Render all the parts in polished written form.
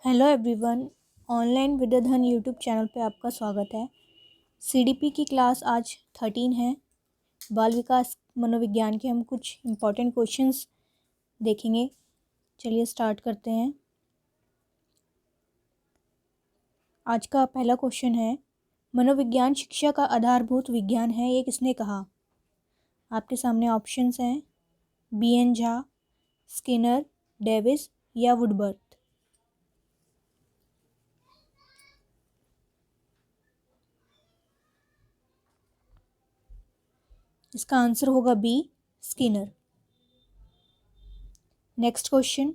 Hello everyone. Online Vidyadhan YouTube channel पे आपका स्वागत है। सीडीपी की क्लास आज 13 है। बाल विकास मनोविज्ञान के हम कुछ इम्पोर्टेंट क्वेश्चंस देखेंगे। चलिए स्टार्ट करते हैं। आज का पहला क्वेश्चन है, मनोविज्ञान शिक्षा का आधारभूत विज्ञान है, ये किसने कहा? आपके सामने ऑप्शंस हैं BN झा, स्किनर, डेविस या वुडबर्थ। इसका आंसर होगा बी, स्किनर। नेक्स्ट क्वेश्चन,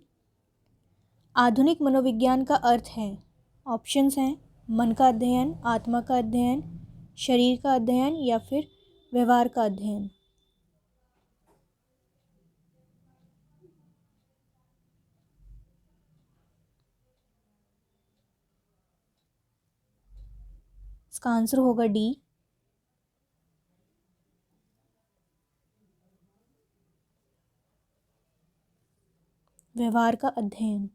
आधुनिक मनोविज्ञान का अर्थ है। ऑप्शंस हैं मन का अध्ययन, आत्मा का अध्ययन, शरीर का अध्ययन या फिर व्यवहार का अध्ययन। इसका आंसर होगा डी, व्यवहार का अध्ययन।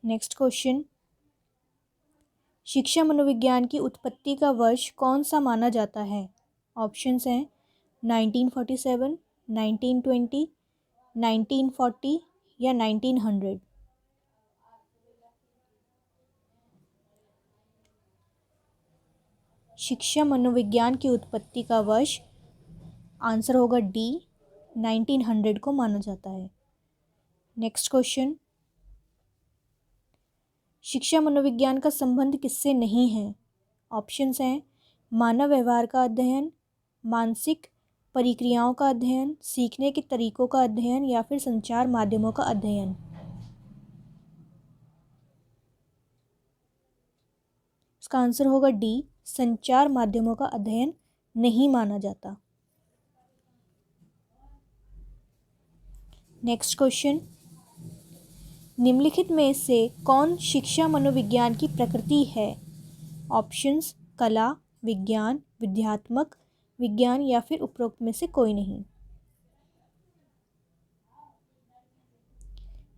नेक्स्ट क्वेश्चन, शिक्षा मनोविज्ञान की उत्पत्ति का वर्ष कौन सा माना जाता है? ऑप्शंस हैं 1947, 1920, 1940 या 1900। शिक्षा मनोविज्ञान की उत्पत्ति का वर्ष आंसर होगा डी, 1900 को माना जाता है। नेक्स्ट क्वेश्चन, शिक्षा मनोविज्ञान का संबंध किससे नहीं है? ऑप्शंस हैं मानव व्यवहार का अध्ययन, मानसिक प्रक्रियाओं का अध्ययन, सीखने के तरीकों का अध्ययन या फिर संचार माध्यमों का अध्ययन। इसका आंसर होगा डी, संचार माध्यमों का अध्ययन नहीं माना जाता। नेक्स्ट क्वेश्चन, निम्नलिखित में से कौन शिक्षा मनोविज्ञान की प्रकृति है? ऑप्शंस कला, विज्ञान, विद्यात्मक विज्ञान या फिर उपरोक्त में से कोई नहीं।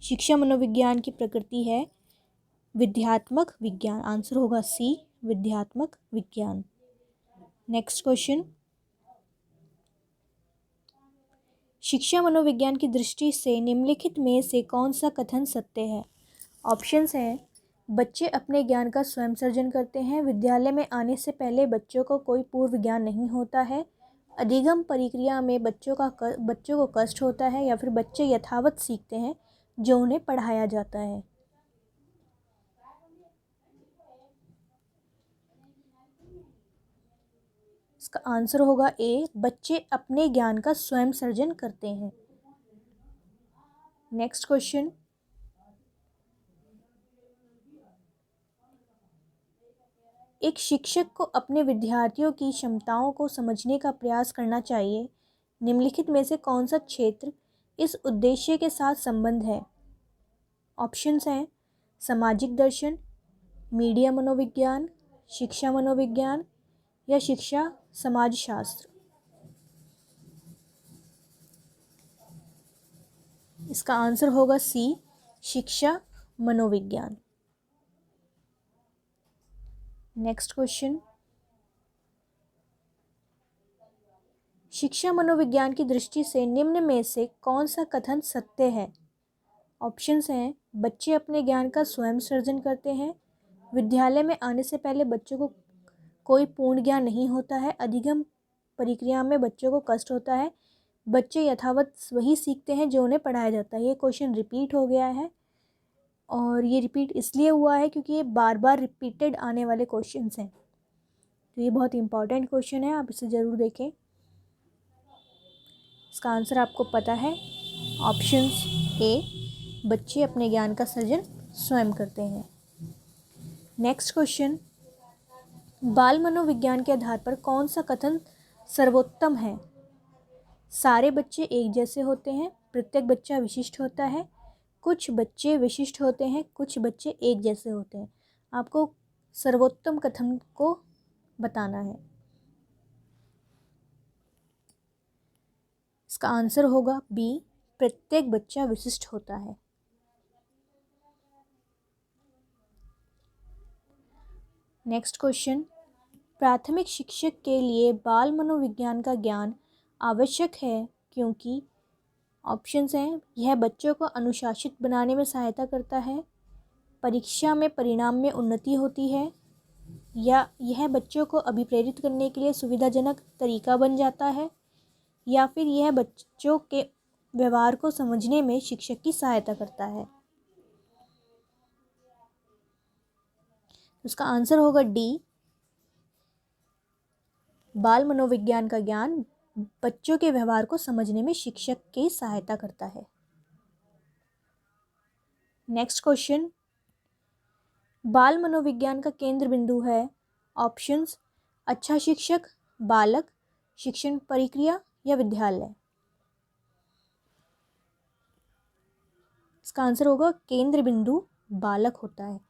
शिक्षा मनोविज्ञान की प्रकृति है विद्यात्मक विज्ञान। आंसर होगा सी, विद्यात्मक विज्ञान। नेक्स्ट क्वेश्चन, शिक्षा मनोविज्ञान की दृष्टि से निम्नलिखित में से कौन सा कथन सत्य है? ऑप्शंस हैं बच्चे अपने ज्ञान का स्वयं सर्जन करते हैं, विद्यालय में आने से पहले बच्चों को कोई पूर्व ज्ञान नहीं होता है, अधिगम प्रक्रिया में बच्चों को कष्ट होता है या फिर बच्चे यथावत सीखते हैं जो उन्हें पढ़ाया जाता है। इसका आंसर होगा ए, बच्चे अपने ज्ञान का स्वयं सर्जन करते हैं। नेक्स्ट क्वेश्चन, एक शिक्षक को अपने विद्यार्थियों की क्षमताओं को समझने का प्रयास करना चाहिए। निम्नलिखित में से कौन सा क्षेत्र इस उद्देश्य के साथ संबंध है? ऑप्शंस हैं सामाजिक दर्शन, मीडिया मनोविज्ञान, शिक्षा मनोविज्ञान या शिक्षा समाजशास्त्र। इसका आंसर होगा सी, शिक्षा मनोविज्ञान। नेक्स्ट क्वेश्चन, शिक्षा मनोविज्ञान की दृष्टि से निम्न में से कौन सा कथन सत्य है? ऑप्शंस हैं बच्चे अपने ज्ञान का स्वयं सर्जन करते हैं, विद्यालय में आने से पहले बच्चों को कोई पूर्ण ज्ञान नहीं होता है, अधिगम प्रक्रिया में बच्चों को कष्ट होता है, बच्चे यथावत वही सीखते हैं जो उन्हें पढ़ाया जाता है। ये क्वेश्चन रिपीट हो गया है और ये रिपीट इसलिए हुआ है क्योंकि ये बार बार रिपीटेड आने वाले क्वेश्चंस हैं, तो ये बहुत इंपॉर्टेंट क्वेश्चन है, आप इसे ज़रूर देखें। इसका आंसर आपको पता है, ऑप्शंस ए, बच्चे अपने ज्ञान का सर्जन स्वयं करते हैं। नेक्स्ट क्वेश्चन, बाल मनोविज्ञान के आधार पर कौन सा कथन सर्वोत्तम है? सारे बच्चे एक जैसे होते हैं, प्रत्येक बच्चा विशिष्ट होता है, कुछ बच्चे विशिष्ट होते हैं, कुछ बच्चे एक जैसे होते हैं। आपको सर्वोत्तम कथन को बताना है। इसका आंसर होगा बी, प्रत्येक बच्चा विशिष्ट होता है। नेक्स्ट क्वेश्चन, प्राथमिक शिक्षक के लिए बाल मनोविज्ञान का ज्ञान आवश्यक है क्योंकि ऑप्शंस हैं, यह बच्चों को अनुशासित बनाने में सहायता करता है, परीक्षा में परिणाम में उन्नति होती है, या यह बच्चों को अभिप्रेरित करने के लिए सुविधाजनक तरीका बन जाता है, या फिर यह बच्चों के व्यवहार को समझने में शिक्षक की सहायता करता है। उसका आंसर होगा डी, बाल मनोविज्ञान का ज्ञान बच्चों के व्यवहार को समझने में शिक्षक की सहायता करता है। नेक्स्ट क्वेश्चन, बाल मनोविज्ञान का केंद्र बिंदु है ऑप्शंस, अच्छा शिक्षक, बालक, शिक्षण प्रक्रिया या विद्यालय। इसका आंसर होगा केंद्र बिंदु बालक होता है।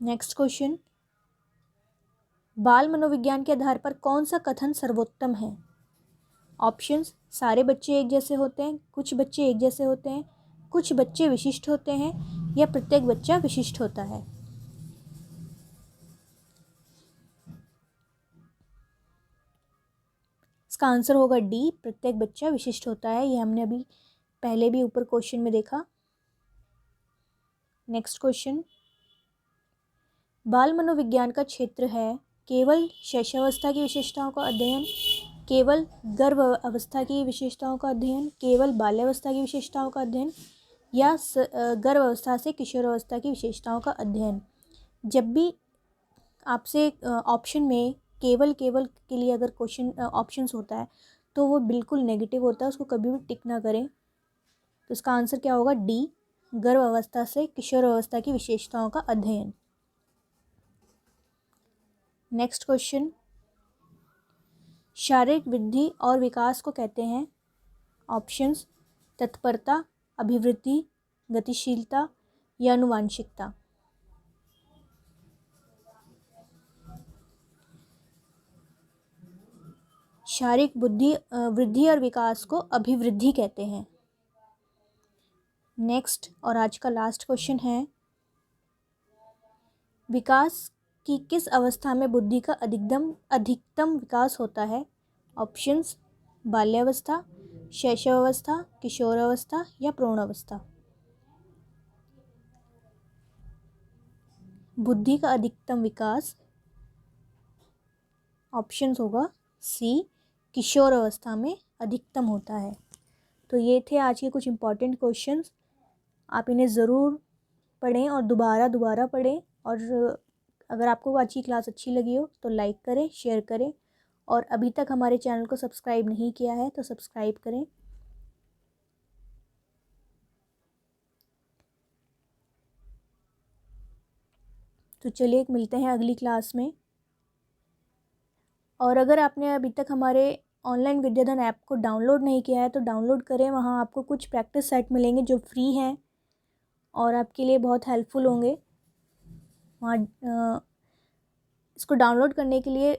नेक्स्ट क्वेश्चन, बाल मनोविज्ञान के आधार पर कौन सा कथन सर्वोत्तम है? ऑप्शंस, सारे बच्चे एक जैसे होते हैं, कुछ बच्चे एक जैसे होते हैं, कुछ बच्चे विशिष्ट होते हैं, या प्रत्येक बच्चा विशिष्ट होता है। इसका आंसर होगा डी, प्रत्येक बच्चा विशिष्ट होता है। ये हमने अभी पहले भी ऊपर क्वेश्चन में देखा। नेक्स्ट क्वेश्चन, बाल मनोविज्ञान का क्षेत्र है केवल शैशवावस्था की विशेषताओं का अध्ययन, केवल गर्भ अवस्था की विशेषताओं का अध्ययन, केवल बाल्यावस्था की विशेषताओं का अध्ययन, या गर्भ अवस्था से किशोरावस्था की विशेषताओं का अध्ययन। जब भी आपसे ऑप्शन में केवल के लिए अगर क्वेश्चन ऑप्शंस होता है तो वो बिल्कुल नेगेटिव होता है, उसको कभी भी टिक ना करें। तो इसका आंसर क्या होगा? डी, गर्भ अवस्था से किशोर अवस्था की विशेषताओं का अध्ययन। नेक्स्ट क्वेश्चन, शारीरिक वृद्धि और विकास को कहते हैं ऑप्शंस, तत्परता, अभिवृद्धि, गतिशीलता या आनुवांशिकता। शारीरिक वृद्धि और विकास को अभिवृद्धि कहते हैं। नेक्स्ट और आज का लास्ट क्वेश्चन है, विकास की किस अवस्था में बुद्धि का अधिकतम विकास होता है? ऑप्शंस, बाल्यावस्था, शैशवावस्था, किशोरावस्था या प्रौढ़ावस्था। बुद्धि का अधिकतम विकास ऑप्शंस होगा सी, किशोर अवस्था में अधिकतम होता है। तो ये थे आज के कुछ इम्पॉर्टेंट क्वेश्चंस। आप इन्हें ज़रूर पढ़ें और दोबारा पढ़ें। और अगर आपको आज की क्लास अच्छी लगी हो तो लाइक करें, शेयर करें, और अभी तक हमारे चैनल को सब्सक्राइब नहीं किया है तो सब्सक्राइब करें। तो चलिए मिलते हैं अगली क्लास में। और अगर आपने अभी तक हमारे ऑनलाइन विद्याधन ऐप को डाउनलोड नहीं किया है तो डाउनलोड करें। वहाँ आपको कुछ प्रैक्टिस सेट मिलेंगे जो फ्री हैं और आपके लिए बहुत हेल्पफुल होंगे। वहाँ इसको डाउनलोड करने के लिए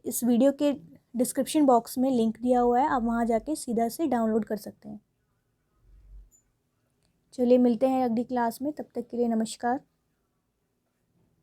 इस वीडियो के डिस्क्रिप्शन बॉक्स में लिंक दिया हुआ है, आप वहाँ जाके सीधा से डाउनलोड कर सकते हैं। चलिए मिलते हैं अगली क्लास में, तब तक के लिए नमस्कार।